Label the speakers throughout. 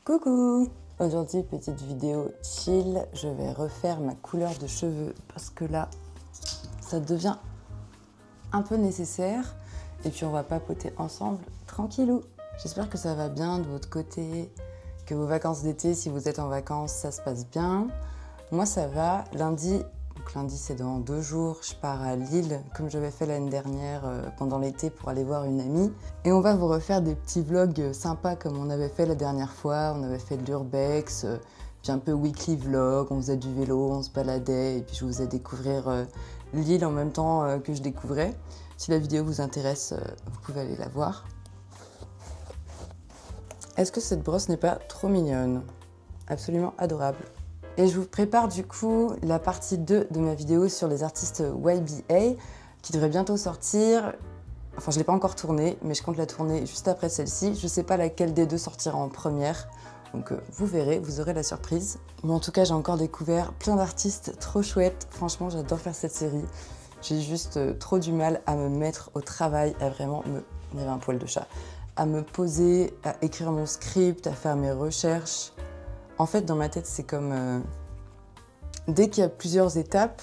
Speaker 1: Coucou! Aujourd'hui, petite vidéo chill, je vais refaire ma couleur de cheveux parce que là, ça devient un peu nécessaire et puis on va papoter ensemble tranquillou. J'espère que ça va bien de votre côté, que vos vacances d'été, si vous êtes en vacances, ça se passe bien. Moi ça va, lundi c'est dans 2 jours, je pars à Lille comme j'avais fait l'année dernière pendant l'été pour aller voir une amie. Et on va vous refaire des petits vlogs sympas comme on avait fait la dernière fois. On avait fait de l'urbex, puis un peu weekly vlog, on faisait du vélo, on se baladait et puis je vous faisais découvrir Lille en même temps que je découvrais. Si la vidéo vous intéresse, vous pouvez aller la voir. Est-ce que cette brosse n'est pas trop mignonne? Absolument adorable. Et je vous prépare du coup la partie 2 de ma vidéo sur les artistes YBA qui devrait bientôt sortir. Enfin, je ne l'ai pas encore tournée, mais je compte la tourner juste après celle-ci. Je ne sais pas laquelle des deux sortira en première, donc vous verrez, vous aurez la surprise. Mais en tout cas, j'ai encore découvert plein d'artistes trop chouettes. Franchement, j'adore faire cette série. J'ai juste trop du mal à me mettre au travail, à vraiment me... Il y avait un poil de chat. À me poser, à écrire mon script, à faire mes recherches. En fait, dans ma tête, c'est comme... dès qu'il y a plusieurs étapes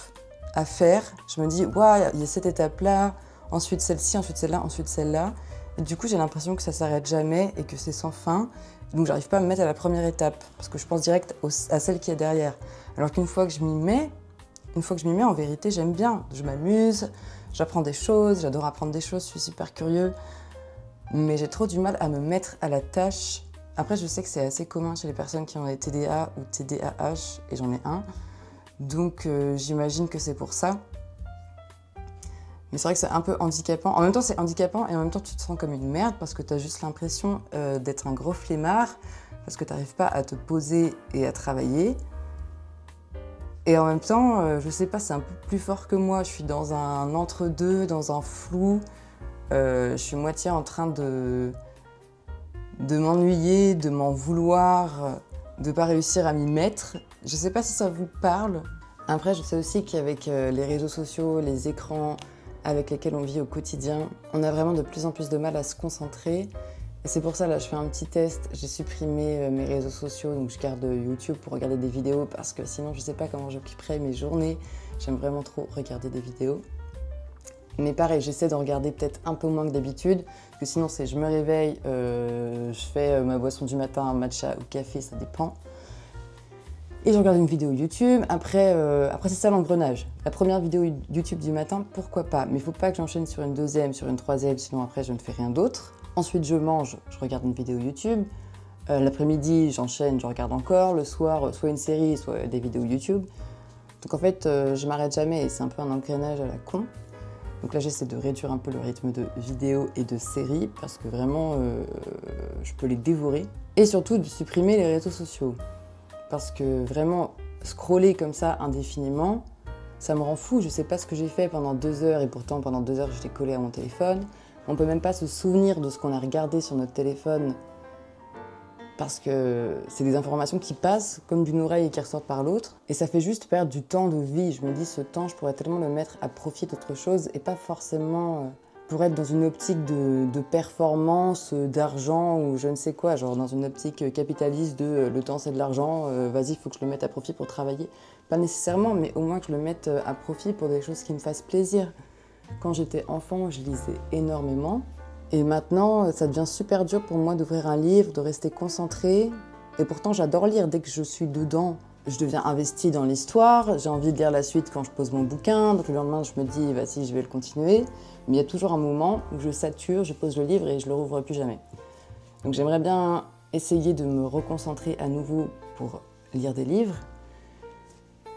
Speaker 1: à faire, je me dis « Waouh, il y a cette étape-là, ensuite celle-ci, ensuite celle-là, ensuite celle-là. » Et du coup, j'ai l'impression que ça s'arrête jamais et que c'est sans fin. Donc, j'arrive pas à me mettre à la première étape parce que je pense direct à celle qui est derrière. Alors qu'une fois que je m'y mets, en vérité, j'aime bien. Je m'amuse, j'apprends des choses, j'adore apprendre des choses, je suis super curieux. Mais j'ai trop du mal à me mettre à la tâche. Après, je sais que c'est assez commun chez les personnes qui ont des TDA ou TDAH, et j'en ai un. Donc, j'imagine que c'est pour ça. Mais c'est vrai que c'est un peu handicapant. En même temps, c'est handicapant et en même temps, tu te sens comme une merde parce que tu as juste l'impression d'être un gros flemmard parce que tu n'arrives pas à te poser et à travailler. Et en même temps, je sais pas, c'est un peu plus fort que moi. Je suis dans un entre-deux, dans un flou. Je suis moitié en train de m'ennuyer, de m'en vouloir, de pas réussir à m'y mettre. Je sais pas si ça vous parle. Après, je sais aussi qu'avec les réseaux sociaux, les écrans avec lesquels on vit au quotidien, on a vraiment de plus en plus de mal à se concentrer. Et c'est pour ça, là, je fais un petit test. J'ai supprimé mes réseaux sociaux, donc je garde YouTube pour regarder des vidéos parce que sinon, je sais pas comment j'occuperai mes journées. J'aime vraiment trop regarder des vidéos. Mais pareil, j'essaie de regarder peut-être un peu moins que d'habitude, parce que sinon c'est je me réveille, je fais ma boisson du matin, un matcha ou café, ça dépend. Et je regarde une vidéo YouTube, après c'est ça l'engrenage. La première vidéo YouTube du matin, pourquoi pas, mais il ne faut pas que j'enchaîne sur une deuxième, sur une troisième, sinon après je ne fais rien d'autre. Ensuite je mange, je regarde une vidéo YouTube. L'après-midi, j'enchaîne, je regarde encore. Le soir, soit une série, soit des vidéos YouTube. Donc en fait, je m'arrête jamais et c'est un peu un engrenage à la con. Donc là, j'essaie de réduire un peu le rythme de vidéos et de séries parce que vraiment, je peux les dévorer. Et surtout, de supprimer les réseaux sociaux. Parce que vraiment, scroller comme ça indéfiniment, ça me rend fou. Je sais pas ce que j'ai fait pendant 2 heures et pourtant, pendant 2 heures, j'étais collée à mon téléphone. On peut même pas se souvenir de ce qu'on a regardé sur notre téléphone parce que c'est des informations qui passent comme d'une oreille et qui ressortent par l'autre. Et ça fait juste perdre du temps de vie. Je me dis, ce temps, je pourrais tellement le mettre à profit d'autre chose et pas forcément pour être dans une optique de performance, d'argent ou je ne sais quoi, genre dans une optique capitaliste de le temps c'est de l'argent, vas-y, il faut que je le mette à profit pour travailler. Pas nécessairement, mais au moins que je le mette à profit pour des choses qui me fassent plaisir. Quand j'étais enfant, je lisais énormément. Et maintenant, ça devient super dur pour moi d'ouvrir un livre, de rester concentrée. Et pourtant, j'adore lire. Dès que je suis dedans, je deviens investie dans l'histoire. J'ai envie de lire la suite quand je pose mon bouquin. Donc le lendemain, je me dis, vas-y, je vais le continuer. Mais il y a toujours un moment où je sature, je pose le livre et je le rouvre plus jamais. Donc j'aimerais bien essayer de me reconcentrer à nouveau pour lire des livres,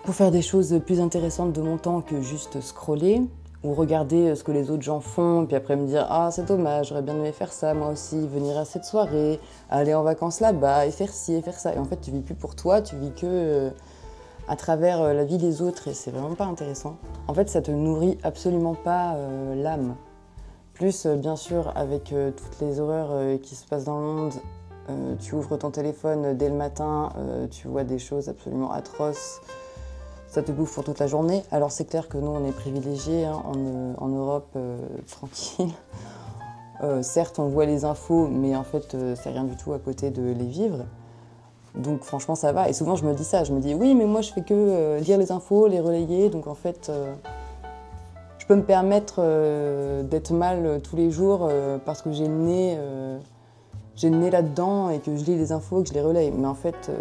Speaker 1: pour faire des choses plus intéressantes de mon temps que juste scroller. Ou regarder ce que les autres gens font, puis après me dire « Ah, c'est dommage, j'aurais bien aimé faire ça, moi aussi, venir à cette soirée, aller en vacances là-bas, et faire ci, et faire ça. » Et en fait, tu vis plus pour toi, tu vis que à travers la vie des autres, et c'est vraiment pas intéressant. En fait, ça te nourrit absolument pas l'âme. Plus, bien sûr, avec toutes les horreurs qui se passent dans le monde, tu ouvres ton téléphone dès le matin, tu vois des choses absolument atroces, ça te bouffe pour toute la journée. Alors c'est clair que nous, on est privilégiés hein, en Europe, tranquille. Certes, on voit les infos, mais en fait, c'est rien du tout à côté de les vivre. Donc franchement ça va. Et souvent je me dis ça, je me dis oui mais moi je fais que lire les infos, les relayer, donc en fait je peux me permettre d'être mal tous les jours parce que j'ai le nez là-dedans et que je lis les infos et que je les relaye. Mais en fait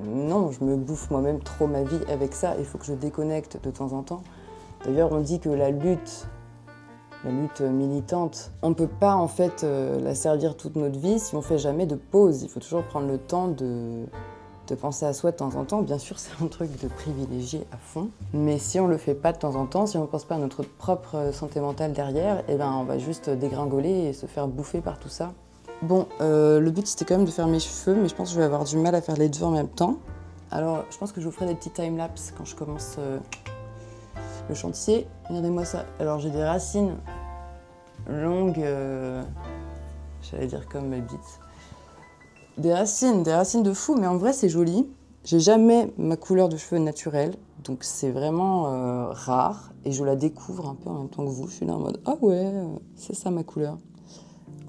Speaker 1: non, je me bouffe moi-même trop ma vie avec ça, il faut que je déconnecte de temps en temps. D'ailleurs on dit que la lutte militante, on ne peut pas en fait la servir toute notre vie si on ne fait jamais de pause. Il faut toujours prendre le temps de penser à soi de temps en temps. Bien sûr, c'est un truc de privilégié à fond. Mais si on ne le fait pas de temps en temps, si on ne pense pas à notre propre santé mentale derrière, eh ben, on va juste dégringoler et se faire bouffer par tout ça. Bon, le but c'était quand même de faire mes cheveux, mais je pense que je vais avoir du mal à faire les deux en même temps. Alors, je pense que je vous ferai des petits timelapses quand je commence le chantier. Regardez-moi ça. Alors, j'ai des racines longues, j'allais dire comme mes bites. Des racines de fou, mais en vrai, c'est joli. J'ai jamais ma couleur de cheveux naturelle, donc c'est vraiment rare. Et je la découvre un peu en même temps que vous. Je suis là en mode, ah ouais, c'est ça ma couleur.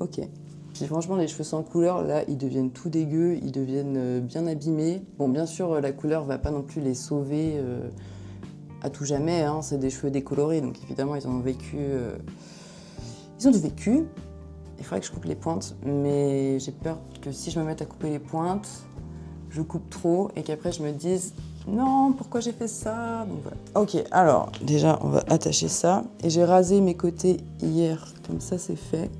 Speaker 1: Ok. Puis franchement, les cheveux sans couleur, là, ils deviennent tout dégueux, ils deviennent bien abîmés. Bon, bien sûr, la couleur va pas non plus les sauver à tout jamais, hein. C'est des cheveux décolorés, donc évidemment, ils ont vécu... Ils ont du vécu. Il faudrait que je coupe les pointes, mais j'ai peur que si je me mette à couper les pointes, je coupe trop et qu'après je me dise non, pourquoi j'ai fait ça? Donc voilà. Ok, alors déjà on va attacher ça. Et j'ai rasé mes côtés hier, comme ça c'est fait.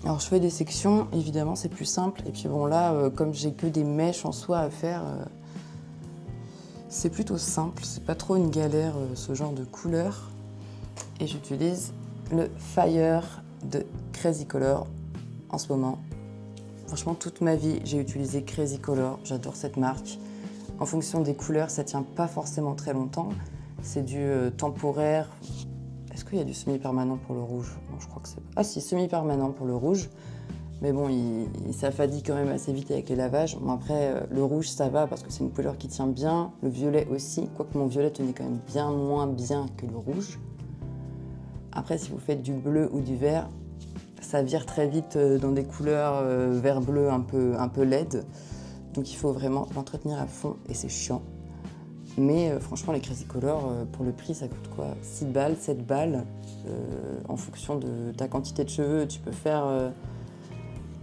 Speaker 1: Alors je fais des sections, évidemment c'est plus simple. Et puis bon là, comme j'ai que des mèches en soie à faire, c'est plutôt simple. C'est pas trop une galère ce genre de couleur. Et j'utilise le Fire de Crazy Color en ce moment. Franchement, toute ma vie, j'ai utilisé Crazy Color. J'adore cette marque. En fonction des couleurs, ça tient pas forcément très longtemps. C'est du temporaire. Est-ce qu'il y a du semi-permanent pour le rouge? Non, je crois que c'est... Ah si, semi-permanent pour le rouge. Mais bon, ça fadigue quand même assez vite avec les lavages. Bon, après, le rouge, ça va parce que c'est une couleur qui tient bien. Le violet aussi, quoique mon violet tenait quand même bien moins bien que le rouge. Après, si vous faites du bleu ou du vert, ça vire très vite dans des couleurs vert-bleu un peu LED. Donc il faut vraiment l'entretenir à fond et c'est chiant. Mais franchement, les Crazy Color, pour le prix, ça coûte quoi? 6 balles, 7 balles. En fonction de ta quantité de cheveux, tu peux faire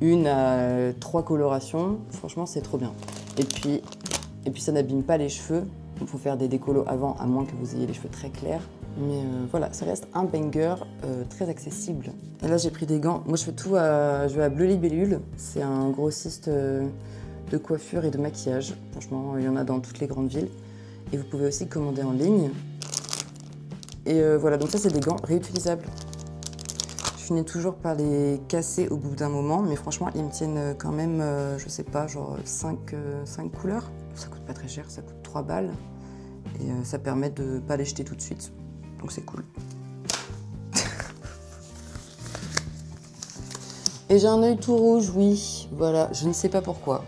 Speaker 1: 1 à 3 colorations. Franchement, c'est trop bien. Et puis ça n'abîme pas les cheveux. Il faut faire des décolos avant, à moins que vous ayez les cheveux très clairs. Mais voilà, ça reste un banger très accessible. Et là, j'ai pris des gants. Moi, je vais à Bleu Libellule. C'est un grossiste de coiffure et de maquillage. Franchement, il y en a dans toutes les grandes villes. Et vous pouvez aussi commander en ligne. Et voilà, donc ça, c'est des gants réutilisables. Je finis toujours par les casser au bout d'un moment. Mais franchement, ils me tiennent quand même, je sais pas, genre 5 couleurs. Ça coûte pas très cher, ça coûte 3 balles. Et ça permet de ne pas les jeter tout de suite. Donc c'est cool. Et j'ai un œil tout rouge, oui. Voilà, je ne sais pas pourquoi.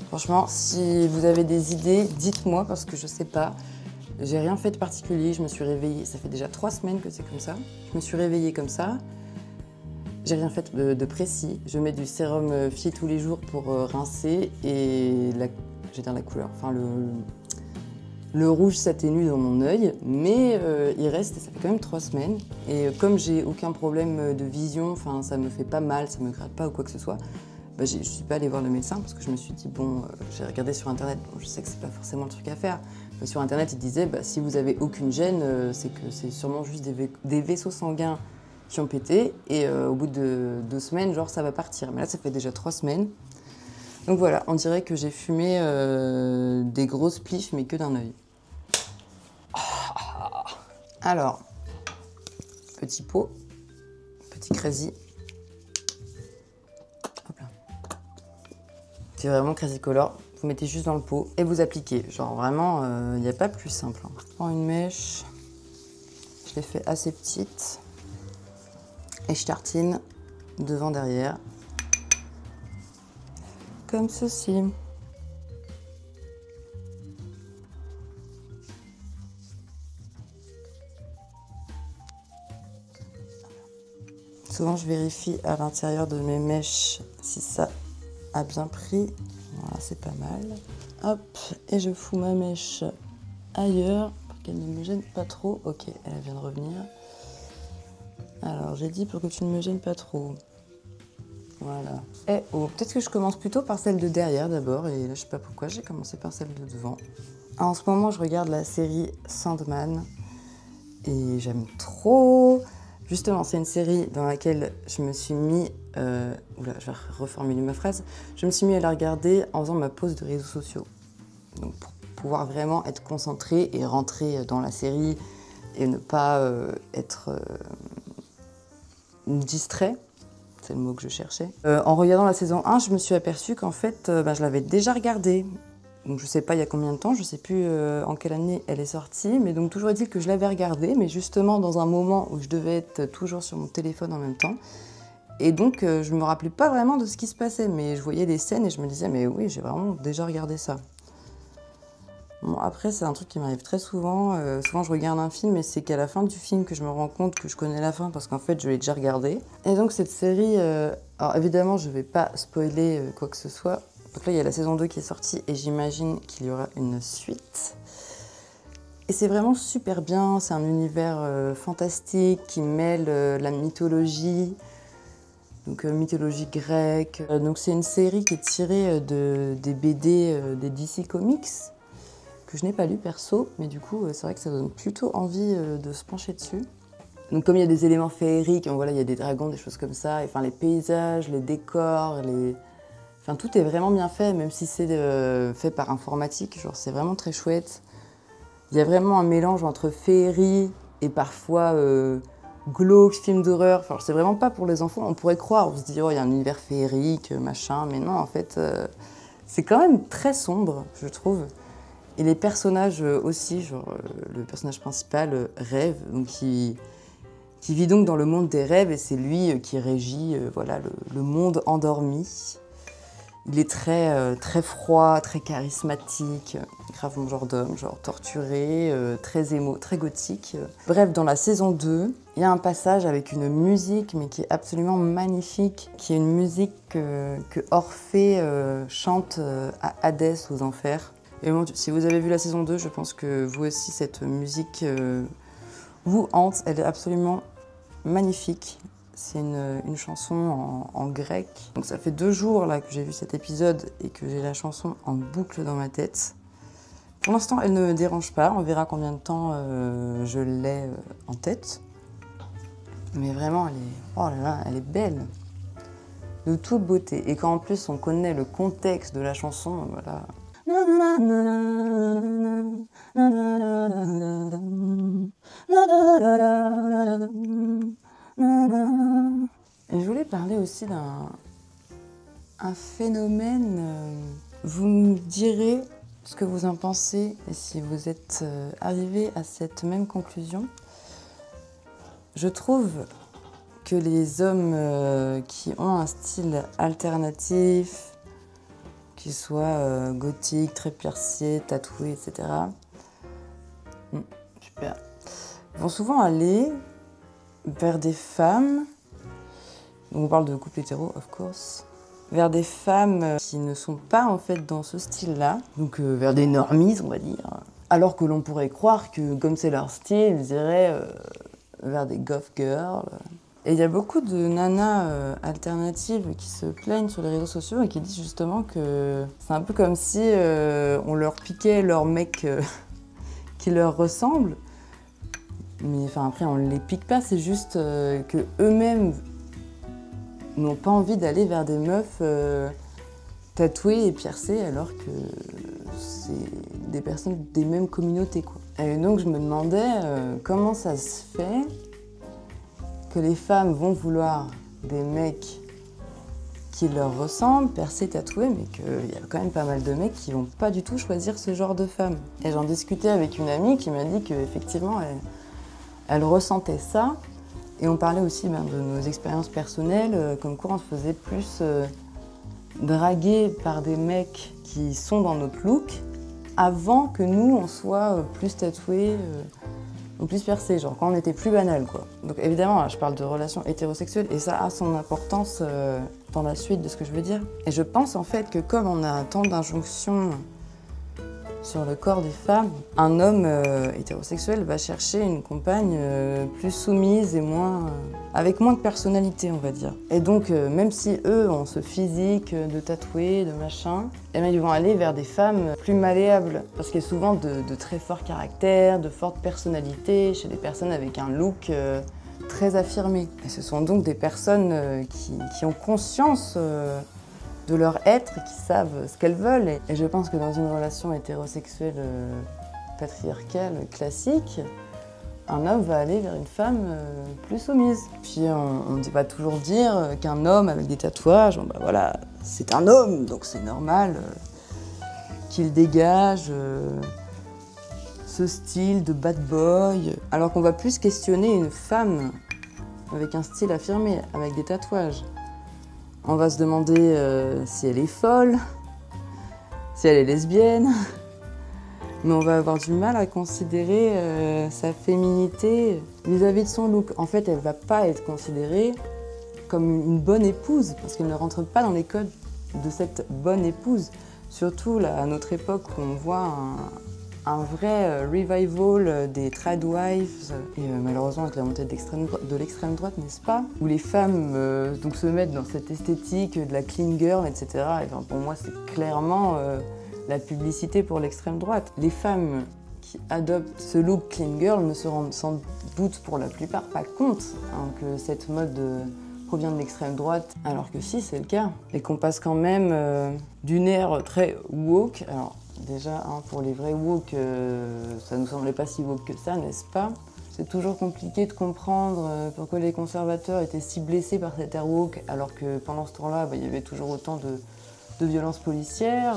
Speaker 1: Franchement, si vous avez des idées, dites-moi parce que je sais pas. J'ai rien fait de particulier, je me suis réveillée. Ça fait déjà 3 semaines que c'est comme ça. Je me suis réveillée comme ça. J'ai rien fait de précis. Je mets du sérum Fier tous les jours pour rincer et j'ai dire la couleur. Enfin, le rouge s'atténue dans mon œil, mais il reste, et ça fait quand même 3 semaines. Et comme j'ai aucun problème de vision, enfin ça me fait pas mal, ça me gratte pas ou quoi que ce soit, bah, je suis pas allée voir le médecin parce que je me suis dit, bon, j'ai regardé sur internet, bon, je sais que c'est pas forcément le truc à faire, mais sur internet il disait, bah, si vous avez aucune gêne, c'est que c'est sûrement juste des vaisseaux sanguins qui ont pété, et au bout de 2 semaines, genre ça va partir. Mais là ça fait déjà 3 semaines. Donc voilà, on dirait que j'ai fumé des grosses plifs, mais que d'un œil. Alors, petit pot, petit Crazy. Hop là. C'est vraiment Crazy Color. Vous mettez juste dans le pot et vous appliquez. Genre vraiment, il n'y a pas plus simple. Hein. Je prends une mèche, je l'ai fait assez petite et je tartine devant, derrière. Comme ceci. Souvent, je vérifie à l'intérieur de mes mèches si ça a bien pris. Voilà, c'est pas mal. Hop, et je fous ma mèche ailleurs pour qu'elle ne me gêne pas trop. Ok, elle vient de revenir. Alors, j'ai dit pour que tu ne me gênes pas trop. Voilà. Et oh, peut-être que je commence plutôt par celle de derrière d'abord, et là, je sais pas pourquoi, j'ai commencé par celle de devant. En ce moment, je regarde la série Sandman, et j'aime trop. Justement, c'est une série dans laquelle je me suis mis... oula, je vais reformuler ma phrase. Je me suis mis à la regarder en faisant ma pause de réseaux sociaux. Donc, pour pouvoir vraiment être concentrée et rentrer dans la série, et ne pas être distrait. C'est le mot que je cherchais. En regardant la saison 1, je me suis aperçue qu'en fait, je l'avais déjà regardée. Donc je sais pas il y a combien de temps, je sais plus en quelle année elle est sortie, mais donc toujours est-il que je l'avais regardée, mais justement dans un moment où je devais être toujours sur mon téléphone en même temps. Et donc je me rappelais pas vraiment de ce qui se passait, mais je voyais des scènes et je me disais mais oui, j'ai vraiment déjà regardé ça. Bon, après, c'est un truc qui m'arrive très souvent. Souvent, je regarde un film et c'est qu'à la fin du film que je me rends compte que je connais la fin parce qu'en fait, je l'ai déjà regardé. Et donc, cette série... alors, évidemment, je vais pas spoiler quoi que ce soit. Donc là, il y a la saison 2 qui est sortie et j'imagine qu'il y aura une suite. Et c'est vraiment super bien. C'est un univers fantastique qui mêle la mythologie, donc mythologie grecque. Donc, c'est une série qui est tirée des BD des DC Comics, que je n'ai pas lu perso, mais du coup, c'est vrai que ça donne plutôt envie de se pencher dessus. Donc comme il y a des éléments féeriques, voilà, il y a des dragons, des choses comme ça, et, enfin, les paysages, les décors, enfin, tout est vraiment bien fait, même si c'est fait par informatique, genre c'est vraiment très chouette. Il y a vraiment un mélange entre féerie et parfois glauque, film d'horreur. Enfin, c'est vraiment pas pour les enfants, on pourrait croire, on se dit, oh, il y a un univers féerique, machin, mais non, en fait, c'est quand même très sombre, je trouve. Et les personnages aussi, genre le personnage principal rêve, donc qui vit donc dans le monde des rêves et c'est lui qui régit voilà, le monde endormi. Il est très froid, très charismatique, grave mon genre d'homme, genre torturé, très émo, très gothique. Bref, dans la saison 2, il y a un passage avec une musique mais qui est absolument magnifique, qui est une musique que Orphée chante à Hadès aux enfers. Et bon, si vous avez vu la saison 2, je pense que vous aussi, cette musique vous hante. Elle est absolument magnifique. C'est une chanson en grec. Donc ça fait 2 jours là, que j'ai vu cet épisode et que j'ai la chanson en boucle dans ma tête. Pour l'instant, elle ne me dérange pas. On verra combien de temps je l'ai en tête. Mais vraiment, oh là là, elle est belle. De toute beauté. Et quand en plus on connaît le contexte de la chanson, voilà... Et je voulais parler aussi d'un phénomène. Vous me direz ce que vous en pensez et si vous êtes arrivé à cette même conclusion. Je trouve que les hommes qui ont un style alternatif, qu'ils soient gothiques, très piercés, tatoués, etc. Super. Ils vont souvent aller vers des femmes, donc on parle de couple hétéro, of course, vers des femmes qui ne sont pas en fait dans ce style-là, donc vers des normies, on va dire. Alors que l'on pourrait croire que, comme c'est leur style, ils iraient vers des goth girls. Et il y a beaucoup de nanas alternatives qui se plaignent sur les réseaux sociaux et qui disent justement que c'est un peu comme si on leur piquait leur mec qui leur ressemble. Mais enfin, après, on ne les pique pas, c'est juste que eux-mêmes n'ont pas envie d'aller vers des meufs tatouées et piercées alors que c'est des personnes des mêmes communautés, quoi. Et donc je me demandais comment ça se fait que les femmes vont vouloir des mecs qui leur ressemblent, percés, tatoués, mais qu'il y a quand même pas mal de mecs qui vont pas du tout choisir ce genre de femmes. Et j'en discutais avec une amie qui m'a dit qu'effectivement, elle ressentait ça. Et on parlait aussi de nos expériences personnelles, comme quoi on se faisait plus draguer par des mecs qui sont dans notre look, avant que nous, on soit plus tatoués, ou plus percé, genre quand on était plus banal, quoi. Donc évidemment, je parle de relations hétérosexuelles et ça a son importance dans la suite de ce que je veux dire. Et je pense en fait que comme on a tant d'injonctions sur le corps des femmes, un homme hétérosexuel va chercher une compagne plus soumise et avec moins de personnalité, on va dire. Et donc, même si eux ont ce physique de tatoué, de machin, eh bien, ils vont aller vers des femmes plus malléables. Parce qu'il y a souvent de très forts caractères, de fortes personnalités chez des personnes avec un look très affirmé. Et ce sont donc des personnes qui ont conscience de leur être, qui savent ce qu'elles veulent. Et je pense que dans une relation hétérosexuelle patriarcale classique, un homme va aller vers une femme plus soumise. Puis on ne va toujours dire qu'un homme avec des tatouages, bon, bah voilà, c'est un homme, donc c'est normal qu'il dégage ce style de bad boy. Alors qu'on va plus questionner une femme avec un style affirmé, avec des tatouages. On va se demander si elle est folle, si elle est lesbienne, mais on va avoir du mal à considérer sa féminité vis-à-vis de son look. En fait, elle ne va pas être considérée comme une bonne épouse, parce qu'elle ne rentre pas dans les codes de cette bonne épouse. Surtout là, à notre époque où on voit un vrai revival des tradwives, et malheureusement avec la montée de l'extrême droite, n'est-ce pas? Où les femmes donc se mettent dans cette esthétique de la clean girl, etc. Et ben, pour moi, c'est clairement la publicité pour l'extrême droite. Les femmes qui adoptent ce look clean girl ne se rendent sans doute pour la plupart pas compte que cette mode provient de l'extrême droite, alors que si, c'est le cas. Et qu'on passe quand même d'une ère très woke. Alors, déjà, pour les vrais woke, ça nous semblait pas si woke que ça, n'est-ce pas? C'est toujours compliqué de comprendre pourquoi les conservateurs étaient si blessés par cette ère woke, alors que pendant ce temps-là, il y avait toujours autant de violences policières,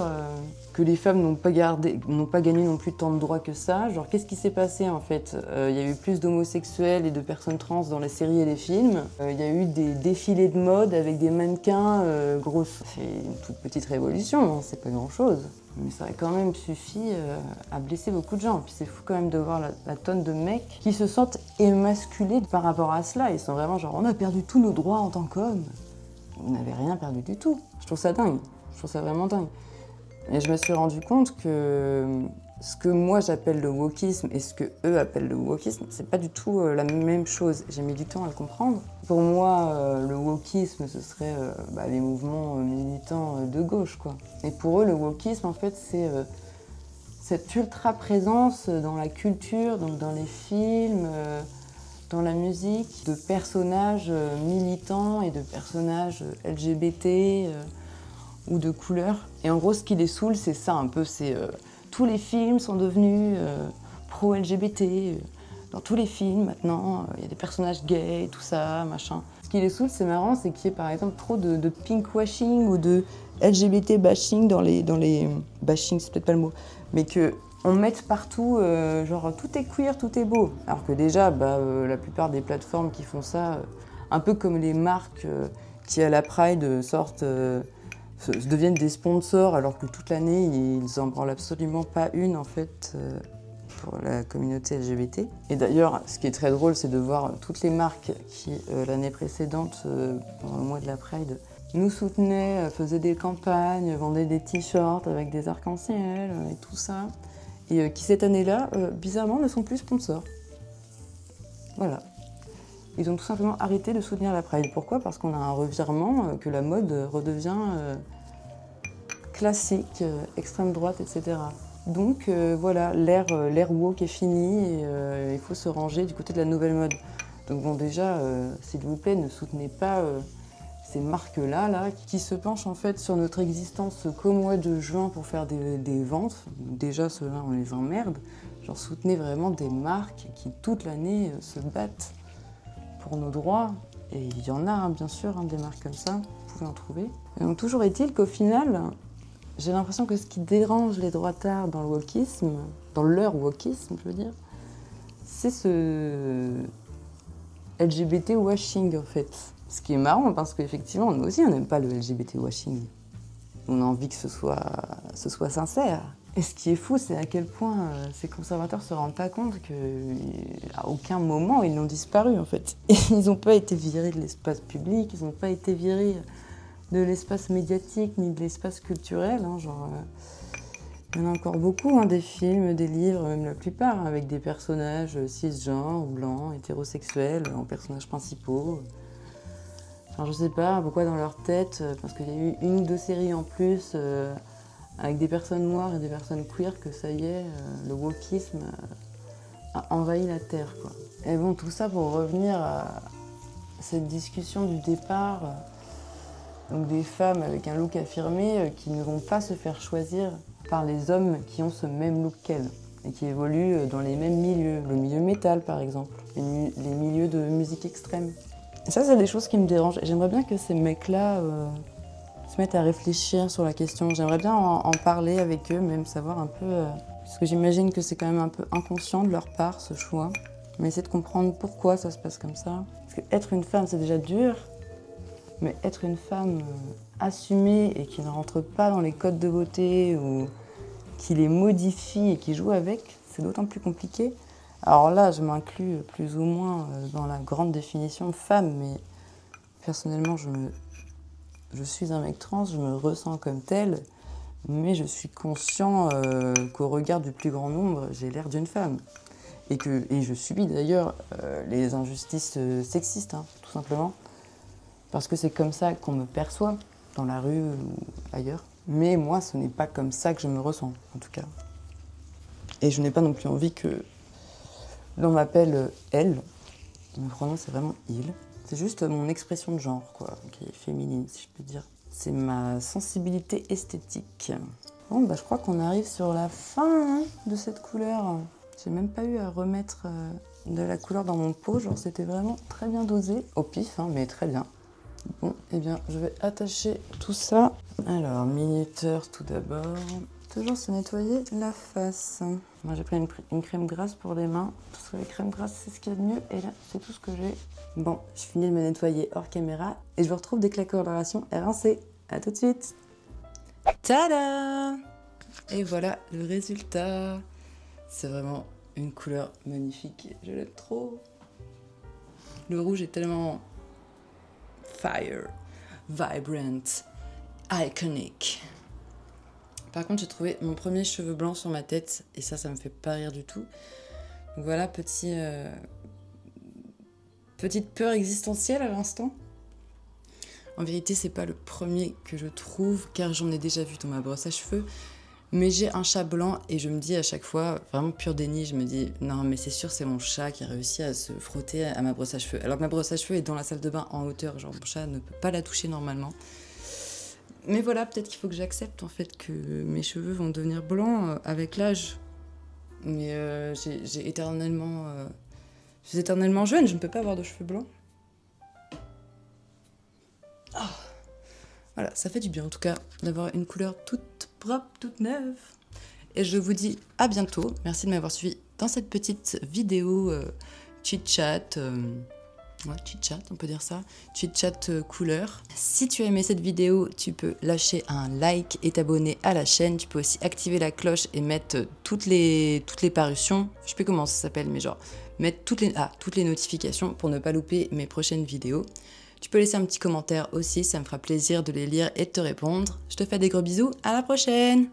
Speaker 1: que les femmes n'ont pas gagné non plus tant de droits que ça. Genre, qu'est-ce qui s'est passé en fait? Il y a eu plus d'homosexuels et de personnes trans dans les séries et les films. Il y a eu des défilés de mode avec des mannequins grosses. C'est une toute petite révolution, hein, c'est pas grand-chose. Mais ça a quand même suffi à blesser beaucoup de gens. Puis c'est fou quand même de voir la tonne de mecs qui se sentent émasculés par rapport à cela. Ils sont vraiment genre, on a perdu tous nos droits en tant qu'hommes. Vous n'avez rien perdu du tout. Je trouve ça dingue. Je trouve ça vraiment dingue. Et je me suis rendu compte que ce que moi j'appelle le wokisme et ce que eux appellent le wokisme, c'est pas du tout la même chose. J'ai mis du temps à le comprendre. Pour moi, le wokisme, ce serait les mouvements militants de gauche, quoi. Et pour eux, le wokisme, en fait, c'est cette ultra-présence dans la culture, donc dans les films, dans la musique, de personnages militants et de personnages LGBT ou de couleurs. Et en gros, ce qui les saoule, c'est ça un peu, c'est tous les films sont devenus pro-LGBT. Dans tous les films, maintenant, il y a des personnages gays, tout ça, machin. Ce qui les saoule, c'est marrant, c'est qu'il y ait par exemple trop de pink-washing ou de LGBT-bashing dans les... Bashing, c'est peut-être pas le mot, mais qu'on mette partout, genre tout est queer, tout est beau. Alors que déjà, la plupart des plateformes qui font ça, un peu comme les marques qui à la Pride deviennent des sponsors alors que toute l'année, ils en branlent absolument pas une en fait pour la communauté LGBT. Et d'ailleurs, ce qui est très drôle, c'est de voir toutes les marques qui, l'année précédente, pendant le mois de la Pride, nous soutenaient, faisaient des campagnes, vendaient des t-shirts avec des arcs-en-ciel et tout ça, et qui cette année-là, bizarrement, ne sont plus sponsors. Voilà. Ils ont tout simplement arrêté de soutenir la Pride. Pourquoi? Parce qu'on a un revirement, que la mode redevient classique, extrême droite, etc. Donc voilà, l'ère woke est finie et il faut se ranger du côté de la nouvelle mode. Donc bon déjà, s'il vous plaît, ne soutenez pas ces marques-là qui se penchent en fait sur notre existence qu'au mois de juin pour faire des ventes. Déjà, ceux-là, on les emmerde. Genre soutenez vraiment des marques qui toute l'année se battent pour nos droits. Et il y en a, bien sûr, des marques comme ça, vous pouvez en trouver. Et donc toujours est-il qu'au final, j'ai l'impression que ce qui dérange les droitards dans le wokisme, dans leur wokisme, je veux dire, c'est ce LGBT washing, en fait. Ce qui est marrant, parce qu'effectivement, nous aussi, on n'aime pas le LGBT washing. On a envie que ce soit sincère. Et ce qui est fou, c'est à quel point ces conservateurs se rendent pas compte qu'à aucun moment ils n'ont disparu en fait. Ils n'ont pas été virés de l'espace public, ils n'ont pas été virés de l'espace médiatique ni de l'espace culturel. Hein, il y en a encore beaucoup, hein, des films, des livres, même la plupart, hein, avec des personnages cisgenres, blancs, hétérosexuels, en personnages principaux. Enfin, je sais pas pourquoi dans leur tête, parce qu'il y a eu 1 ou 2 séries en plus avec des personnes noires et des personnes queer, que ça y est, le wokisme a envahi la Terre, quoi. Et bon, tout ça pour revenir à cette discussion du départ, donc des femmes avec un look affirmé qui ne vont pas se faire choisir par les hommes qui ont ce même look qu'elles et qui évoluent dans les mêmes milieux, le milieu métal par exemple, les milieux de musique extrême. Et ça, c'est des choses qui me dérangent. J'aimerais bien que ces mecs-là se mettent à réfléchir sur la question. J'aimerais bien en parler avec eux, même savoir un peu... parce que j'imagine que c'est quand même un peu inconscient de leur part, ce choix. Mais essayer de comprendre pourquoi ça se passe comme ça. Parce qu'être une femme, c'est déjà dur. Mais être une femme assumée et qui ne rentre pas dans les codes de beauté ou qui les modifie et qui joue avec, c'est d'autant plus compliqué. Alors là, je m'inclus plus ou moins dans la grande définition de femme, mais personnellement, je suis un mec trans, je me ressens comme tel, mais je suis conscient qu'au regard du plus grand nombre, j'ai l'air d'une femme. Et je subis d'ailleurs les injustices sexistes, hein, tout simplement. Parce que c'est comme ça qu'on me perçoit, dans la rue ou ailleurs. Mais moi, ce n'est pas comme ça que je me ressens, en tout cas. Et je n'ai pas non plus envie que l'on m'appelle elle. Mon pronom, c'est vraiment il. C'est juste mon expression de genre, quoi, qui est féminine, si je peux dire. C'est ma sensibilité esthétique. Bon, bah, je crois qu'on arrive sur la fin hein, de cette couleur. J'ai même pas eu à remettre de la couleur dans mon pot, genre c'était vraiment très bien dosé, au pif, hein, mais très bien. Bon, eh bien, je vais attacher tout ça. Alors, minuteur tout d'abord. Toujours se nettoyer la face. Moi, j'ai pris une crème grasse pour les mains, parce que la crème grasse, c'est ce qu'il y a de mieux, et là, c'est tout ce que j'ai. Bon, je finis de me nettoyer hors caméra, et je vous retrouve dès que la coloration est rincée. À tout de suite. Tada! Et voilà le résultat. C'est vraiment une couleur magnifique, je l'aime trop. Le rouge est tellement... fire, vibrant, iconic. Par contre, j'ai trouvé mon premier cheveu blanc sur ma tête et ça me fait pas rire du tout. Donc voilà, petite peur existentielle à l'instant. En vérité, c'est pas le premier que je trouve car j'en ai déjà vu dans ma brosse à cheveux. Mais j'ai un chat blanc et je me dis à chaque fois, vraiment pur déni, je me dis non mais c'est sûr c'est mon chat qui a réussi à se frotter à ma brosse à cheveux. Alors que ma brosse à cheveux est dans la salle de bain en hauteur, genre mon chat ne peut pas la toucher normalement. Mais voilà, peut-être qu'il faut que j'accepte en fait que mes cheveux vont devenir blancs avec l'âge. Mais je suis éternellement jeune, je ne peux pas avoir de cheveux blancs. Oh. Voilà, ça fait du bien en tout cas d'avoir une couleur toute propre, toute neuve. Et je vous dis à bientôt. Merci de m'avoir suivi dans cette petite vidéo chit-chat. Ouais, chit-chat, on peut dire ça. Chit-chat couleur. Si tu as aimé cette vidéo, tu peux lâcher un like et t'abonner à la chaîne. Tu peux aussi activer la cloche et mettre toutes les parutions. Je sais plus comment ça s'appelle, mais genre mettre toutes les notifications pour ne pas louper mes prochaines vidéos. Tu peux laisser un petit commentaire aussi, ça me fera plaisir de les lire et de te répondre. Je te fais des gros bisous, à la prochaine!